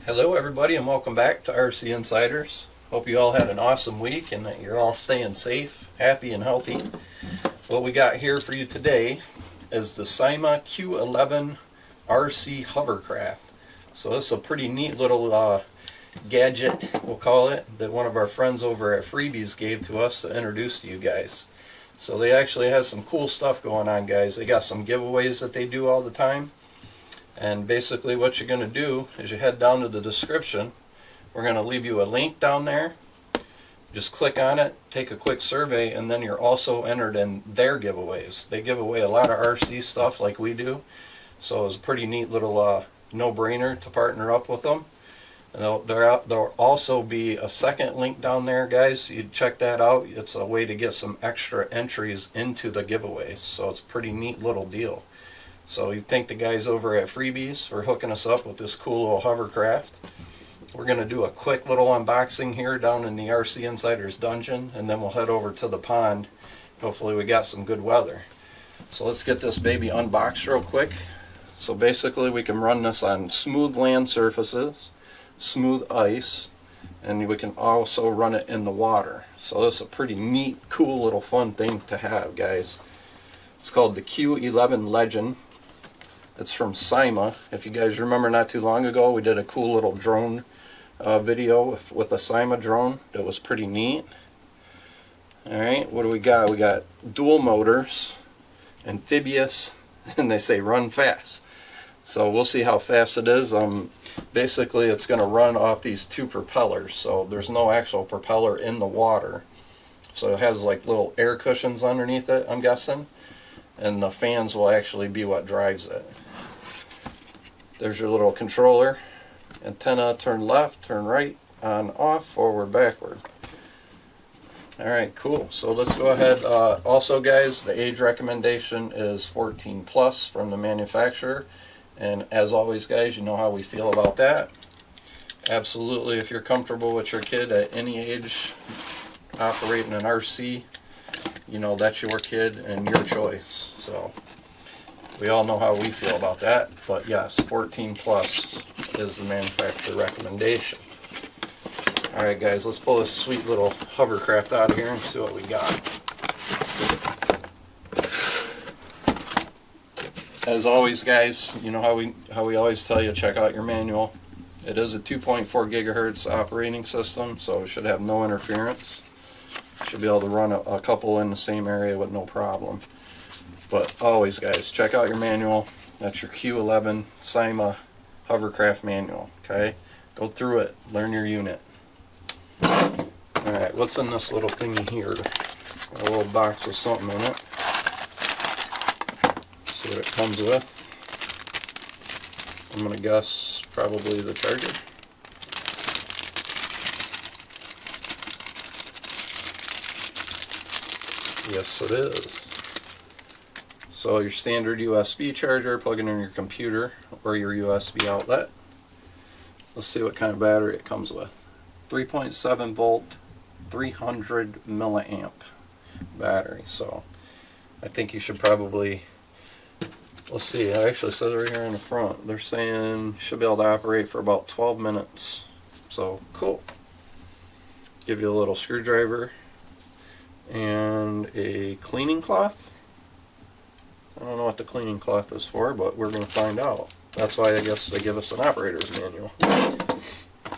Hello everybody and welcome back to RC Insiders. Hope you all had an awesome week and that you're all staying safe, happy and healthy. What we got here for you today is the SYMA Q11 RC Hovercraft. So this is a pretty neat little gadget, we'll call it, that one of our friends over at Freebies gave to us to introduce to you guys. So they actually have some cool stuff going on, guys. They got some giveaways that they do all the time. And basically what you're going to do is you head down to the description. We're going to leave you a link down there. Just click on it, take a quick survey, and then you're also entered in their giveaways. They give away a lot of RC stuff like we do. So it's a pretty neat little no-brainer to partner up with them. And there'll also be a second link down there, guys. You check that out. It's a way to get some extra entries into the giveaway. So it's a pretty neat little deal. So we thank the guys over at Freebies for hooking us up with this cool little hovercraft. We're going to do a quick little unboxing here down in the RC Insiders dungeon, and then we'll head over to the pond. Hopefully we got some good weather. So let's get this baby unboxed real quick. So basically we can run this on smooth land surfaces, smooth ice, and we can also run it in the water. So this is a pretty neat, cool little fun thing to have, guys. It's called the Q11 Legend. It's from SYMA. If you guys remember, not too long ago we did a cool little drone video with a SYMA drone that was pretty neat. Alright, what do we got? We got dual motors, amphibious, and they say run fast. So we'll see how fast it is. Basically it's going to run off these two propellers, so there's no actual propeller in the water. So it has like little air cushions underneath it, I'm guessing, and the fans will actually be what drives it. There's your little controller. Antenna, turn left, turn right, on, off, forward, backward. Alright, cool. So let's go ahead. Also, guys, the age recommendation is 14 plus from the manufacturer. And as always, guys, you know how we feel about that. Absolutely, if you're comfortable with your kid at any age operating an RC, you know, that's your kid and your choice. So we all know how we feel about that, but yes, 14 plus is the manufacturer recommendation. Alright guys, let's pull this sweet little hovercraft out of here and see what we got. As always, guys, you know how we always tell you, check out your manual. It is a 2.4 gigahertz operating system, so it should have no interference. Should be able to run a couple in the same area with no problem. But always, guys, check out your manual. That's your Q11 SYMA hovercraft manual. Okay, go through it, learn your unit. Alright, what's in this little thingy here? A little box with something in it. See what it comes with. I'm gonna guess probably the charger. Yes, it is. So your standard USB charger, plug it in your computer or your USB outlet. Let's see what kind of battery it comes with. 3.7 volt, 300 milliamp battery. So I think you should probably, let's see, it actually says right here in the front, they're saying you should be able to operate for about 12 minutes. So cool. Give you a little screwdriver and a cleaning cloth. I don't know what the cleaning cloth is for, but we're going to find out. That's why I guess they give us an operator's manual.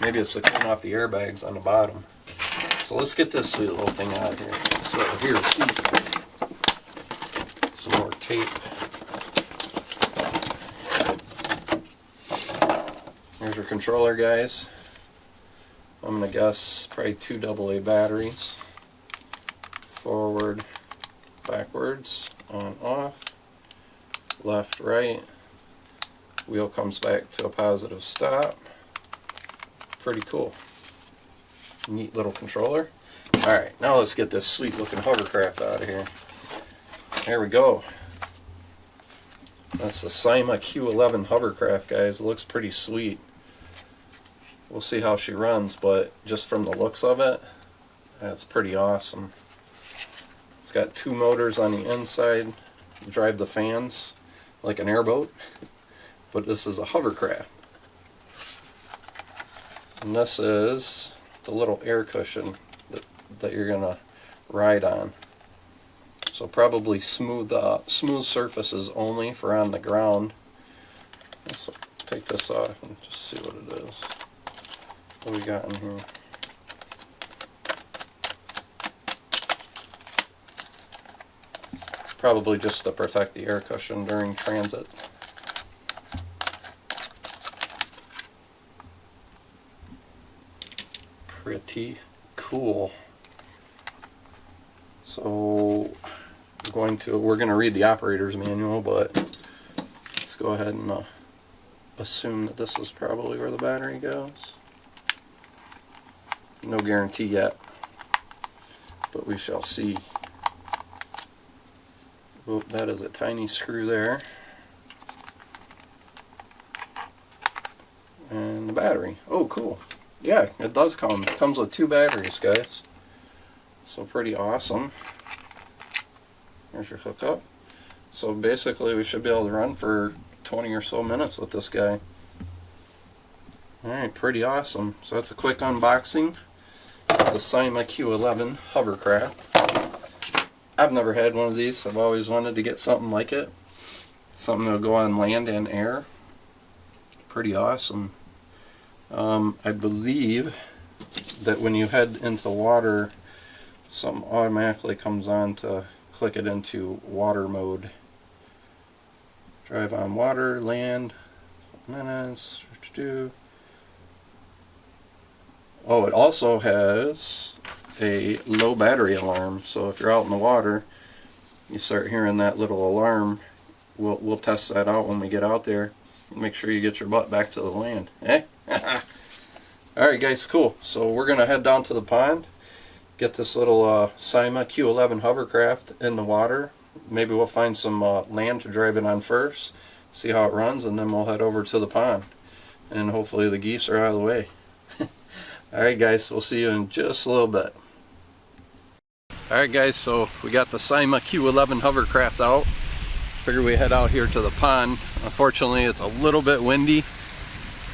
Maybe it's to clean off the airbags on the bottom. So let's get this sweet little thing out of here. So here, see, some more tape. Here's your controller, guys. I'm going to guess probably 2 AA batteries. Forward, backwards, on, off, left, right. Wheel comes back to a positive stop. Pretty cool. Neat little controller. Alright, now let's get this sweet looking hovercraft out of here. There we go. That's the SYMA Q11 hovercraft, guys. It looks pretty sweet. We'll see how she runs, but just from the looks of it, that's pretty awesome. It's got 2 motors on the inside, drive the fans like an airboat, but this is a hovercraft. And this is the little air cushion that you're gonna ride on. So probably smooth surfaces only for on the ground. So take this off and just see what it is. What we got in here? Probably just to protect the air cushion during transit. Pretty cool. So we're going to read the operator's manual, but let's go ahead and assume that this is probably where the battery goes. No guarantee yet, but we shall see. Oh, that is a tiny screw there. And the battery. Oh, cool. Yeah, it does come. It comes with 2 batteries, guys. So pretty awesome. There's your hookup. So basically we should be able to run for 20 or so minutes with this guy. Alright, pretty awesome. So that's a quick unboxing of the SYMA Q11 Hovercraft. I've never had one of these. I've always wanted to get something like it. Something that'll go on land and air. Pretty awesome. I believe that when you head into water, something automatically comes on to click it into water mode. Drive on water, land, minutes. Oh, it also has a low battery alarm, so if you're out in the water, you start hearing that little alarm. We'll test that out when we get out there. Make sure you get your butt back to the land. Eh? Alright guys, cool. So we're going to head down to the pond, get this little SYMA Q11 Hovercraft in the water. Maybe we'll find some land to drive it on first, see how it runs, and then we'll head over to the pond. And hopefully the geese are out of the way. Alright guys, we'll see you in just a little bit. Alright guys, so we got the SYMA Q11 Hovercraft out. Figure we head out here to the pond. Unfortunately it's a little bit windy,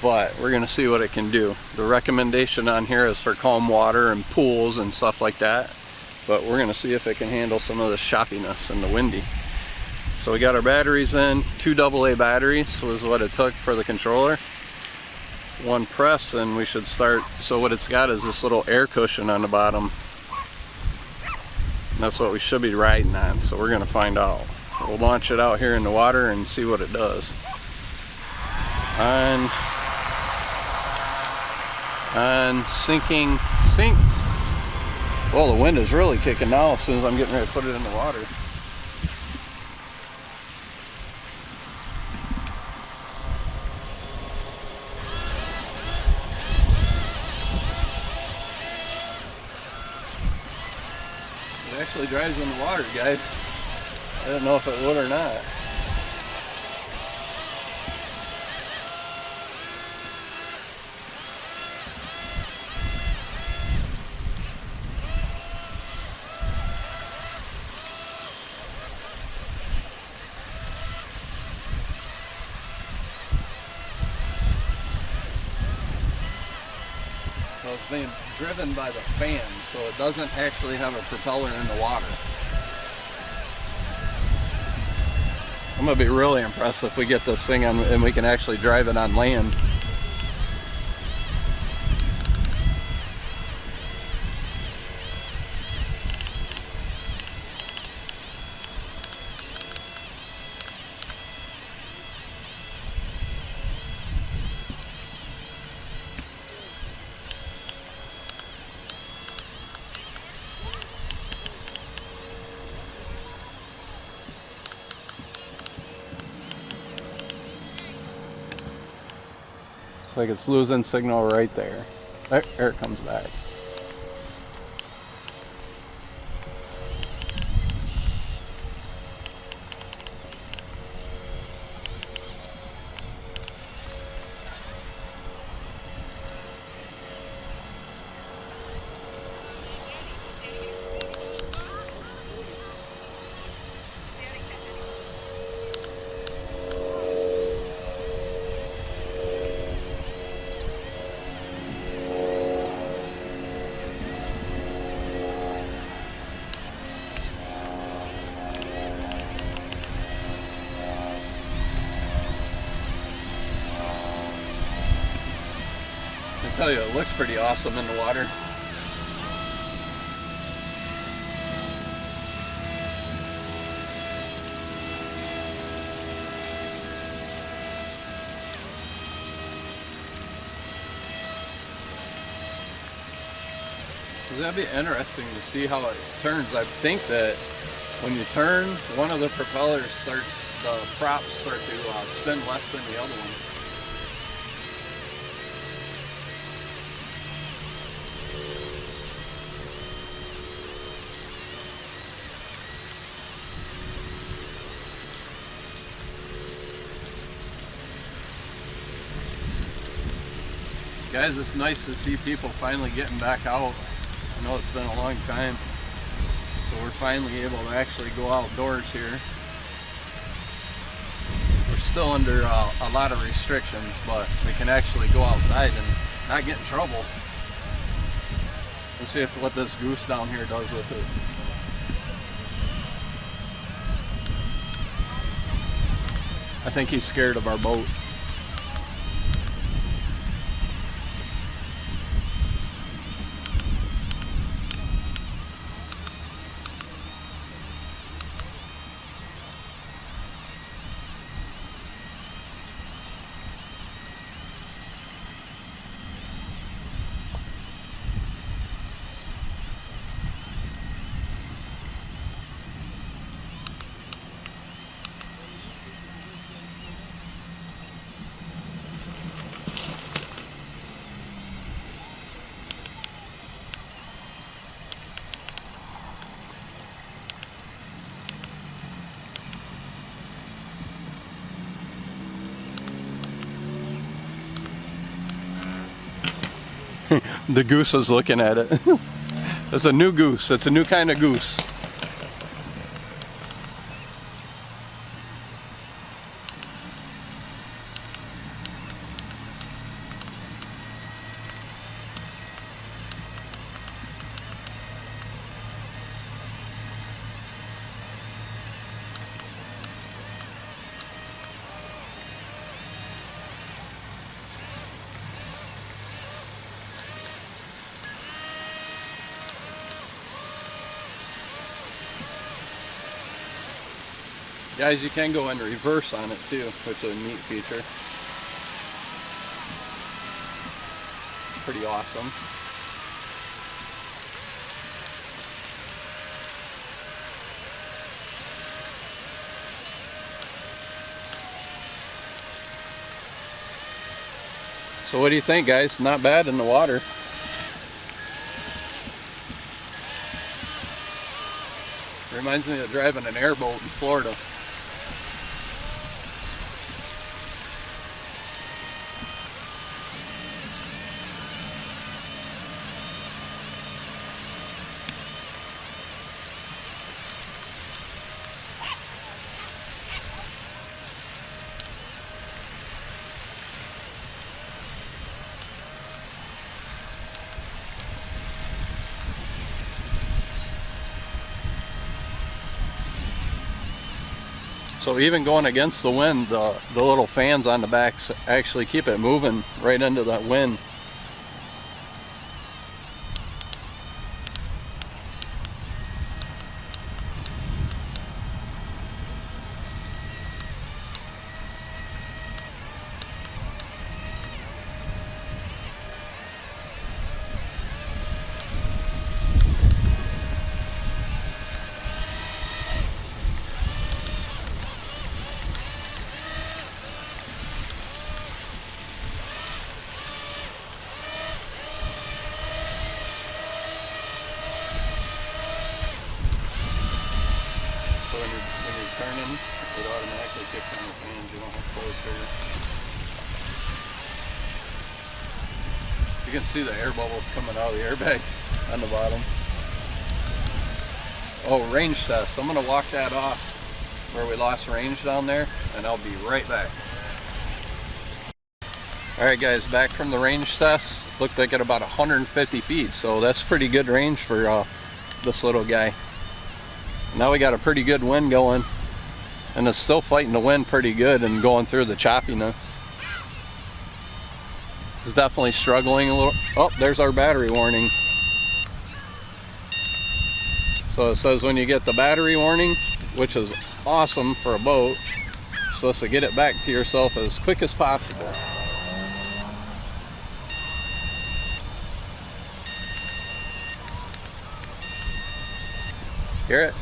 but we're going to see what it can do. The recommendation on here is for calm water and pools and stuff like that, but we're going to see if it can handle some of the shoppiness and the windy. So we got our batteries in. 2 AA batteries was what it took for the controller. 1 press and we should start. So what it's got is this little air cushion on the bottom. And that's what we should be riding on, so we're going to find out. We'll launch it out here in the water and see what it does. On sinking, synced. Well, the wind is really kicking now as soon as I'm getting ready to put it in the water. It actually drives in the water, guys. I don't know if it would or not. Well, it's being driven by the fan, so it doesn't actually have a propeller in the water. I'm going to be really impressed if we get this thing on and we can actually drive it on land. Looks like it's losing signal right there. There it comes back. I tell you, it looks pretty awesome in the water. That'd be interesting to see how it turns. I think that when you turn, one of the propellers starts, the props start to spin less than the other one. Guys, it's nice to see people finally getting back out. I know it's been a long time, so we're finally able to actually go outdoors here. We're still under a lot of restrictions, but we can actually go outside and not get in trouble. Let's see what this goose down here does with it. I think he's scared of our boat. The goose is looking at it. It's a new goose. It's a new kind of goose. Guys, you can go in reverse on it too, which is a neat feature. Pretty awesome. So what do you think, guys? Not bad in the water. Reminds me of driving an airboat in Florida. So even going against the wind, the little fans on the backs actually keep it moving right into that wind. Turning, it automatically kicks on the fans. You don't have to pull the trigger. You can see the air bubbles coming out of the airbag on the bottom. Oh, range test. I'm going to walk that off where we lost range down there, and I'll be right back. Alright guys, back from the range test. Looked like at about 150 feet, so that's pretty good range for this little guy. Now we got a pretty good wind going, and it's still fighting the wind pretty good and going through the choppiness. is definitely struggling a little. Oh, there's our battery warning. So it says when you get the battery warning, which is awesome for a boat, you're supposed to get it back to yourself as quick as possible. Hear it?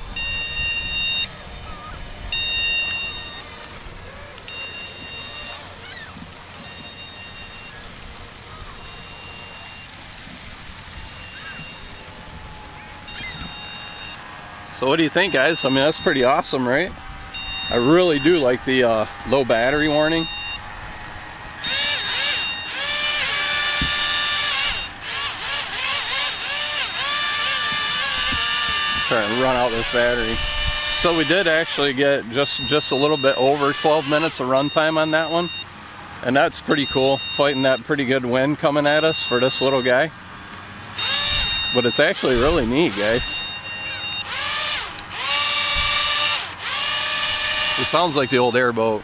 So what do you think, guys? I mean, that's pretty awesome, right? I really do like the low battery warning. Trying to run out this battery. So we did actually get just a little bit over 12 minutes of runtime on that one. And that's pretty cool, fighting that pretty good wind coming at us for this little guy. But it's actually really neat, guys. It sounds like the old airboat.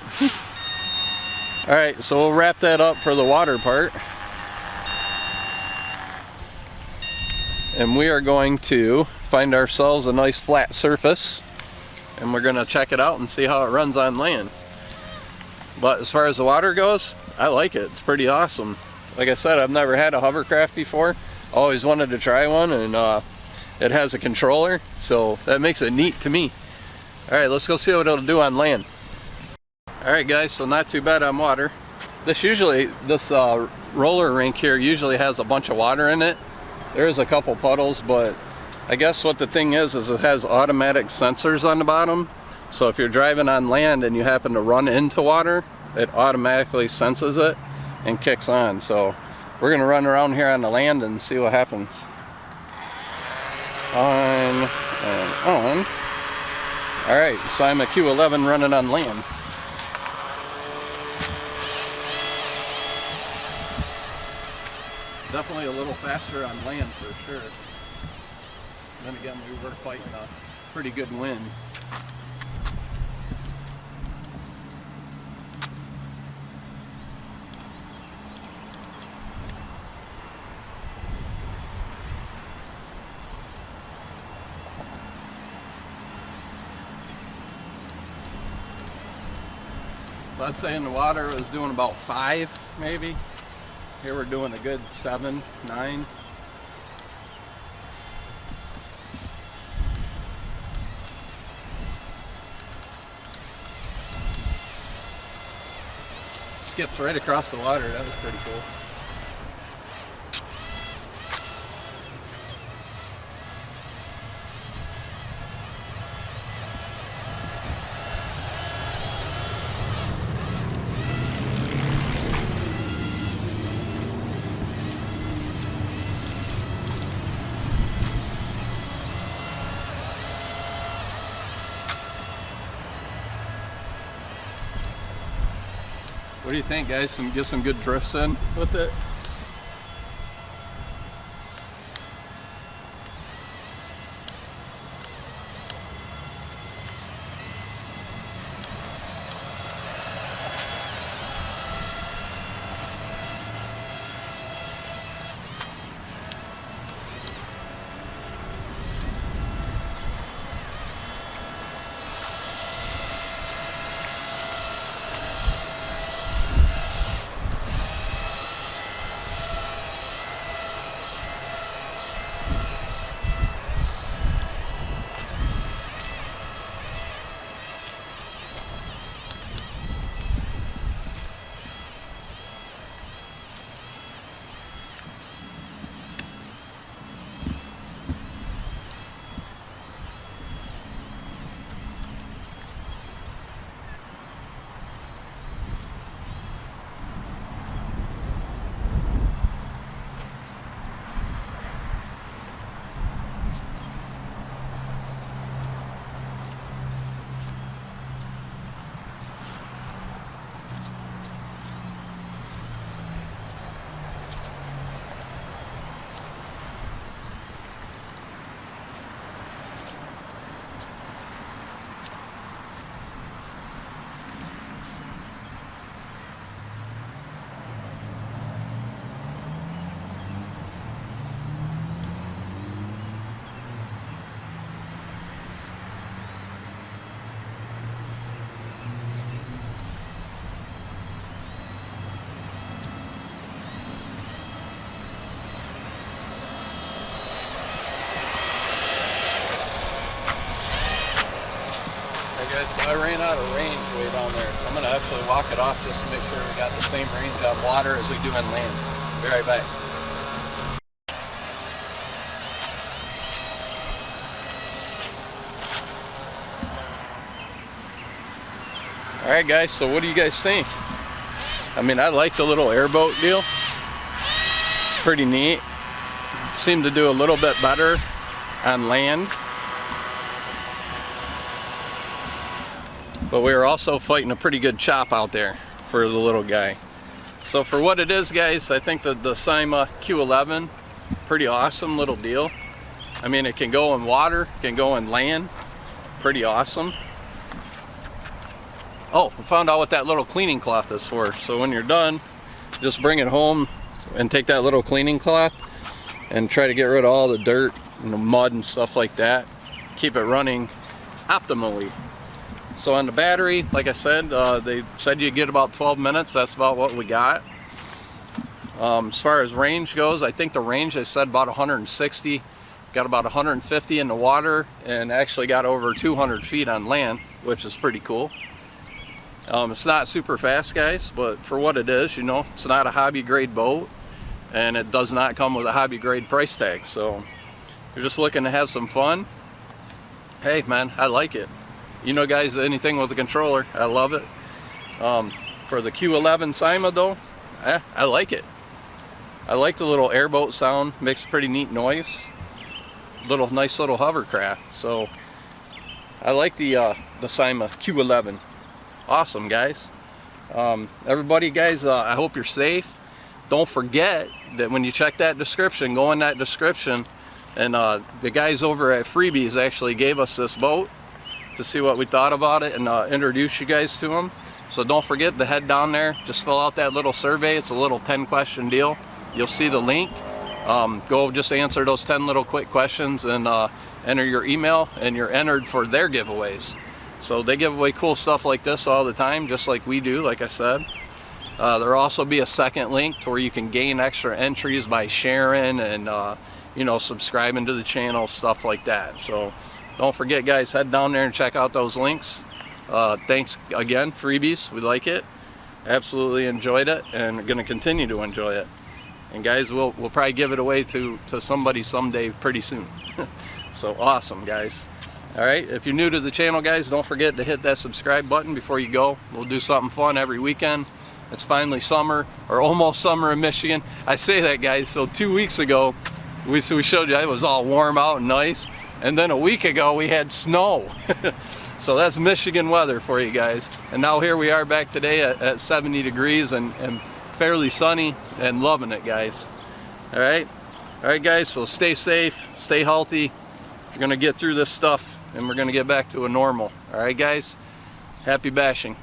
Alright, so we'll wrap that up for the water part. And we are going to find ourselves a nice flat surface. And we're going to check it out and see how it runs on land. But as far as the water goes, I like it. It's pretty awesome. Like I said, I've never had a hovercraft before. Always wanted to try one, and it has a controller, so that makes it neat to me. Alright, let's go see what it'll do on land. Alright guys, so not too bad on water. This roller rink here usually has a bunch of water in it. There is a couple puddles, but I guess what the thing is it has automatic sensors on the bottom. So if you're driving on land and you happen to run into water, it automatically senses it and kicks on. So we're going to run around here on the land and see what happens. On and on. Alright, SYMA Q11 running on land. Definitely a little faster on land for sure. Then again, we were fighting a pretty good wind. So I'd say in the water it was doing about 5 maybe. Here we're doing a good 7, 9. Skipped right across the water, that was pretty cool. What do you think, guys? Get some good drifts in with it? guys, so I ran out of range way down there. I'm going to actually walk it off just to make sure we got the same range on water as we do on land. Be right back. Alright guys, so what do you guys think? I mean, I like the little airboat deal. Pretty neat. Seemed to do a little bit better on land. But we were also fighting a pretty good chop out there for the little guy. So for what it is, guys, I think the SYMA Q11, pretty awesome little deal. I mean, it can go in water, can go in land. Pretty awesome. Oh, I found out what that little cleaning cloth is for. So when you're done, just bring it home and take that little cleaning cloth and try to get rid of all the dirt and the mud and stuff like that. Keep it running optimally. So on the battery, like I said, they said you get about 12 minutes. That's about what we got. As far as range goes, I think the range, they said about 160. Got about 150 in the water and actually got over 200 feet on land, which is pretty cool. It's not super fast, guys, but for what it is, you know, it's not a hobby grade boat and it does not come with a hobby grade price tag. So if you're just looking to have some fun, hey man, I like it. You know guys, anything with a controller, I love it. For the Q11 SYMA though, I like it. I like the little airboat sound, makes a pretty neat noise. Nice little hovercraft. So I like the SYMA Q11. Awesome guys. Everybody guys, I hope you're safe. Don't forget that when you check that description, go in that description, and the guys over at Freebies actually gave us this boat to see what we thought about it and introduce you guys to them. So don't forget to head down there, just fill out that little survey. It's a little 10-question deal. You'll see the link. Go just answer those 10 little quick questions and enter your email, and you're entered for their giveaways. So they give away cool stuff like this all the time, just like we do, like I said. There'll also be a second link to where you can gain extra entries by sharing and you know, subscribing to the channel, stuff like that. So don't forget guys, head down there and check out those links. Thanks again, Freebies, we like it. Absolutely enjoyed it and are going to continue to enjoy it. And guys, we'll probably give it away to somebody someday pretty soon. So awesome guys. Alright, if you're new to the channel guys, don't forget to hit that subscribe button before you go. We'll do something fun every weekend. It's finally summer, or almost summer in Michigan. I say that guys, so 2 weeks ago we showed you it was all warm out and nice, and then a week ago we had snow. So that's Michigan weather for you guys. And now here we are back today at 70 degrees and fairly sunny, and loving it guys. Alright guys, so stay safe, stay healthy. We're going to get through this stuff and we're going to get back to a normal. Alright guys, happy bashing.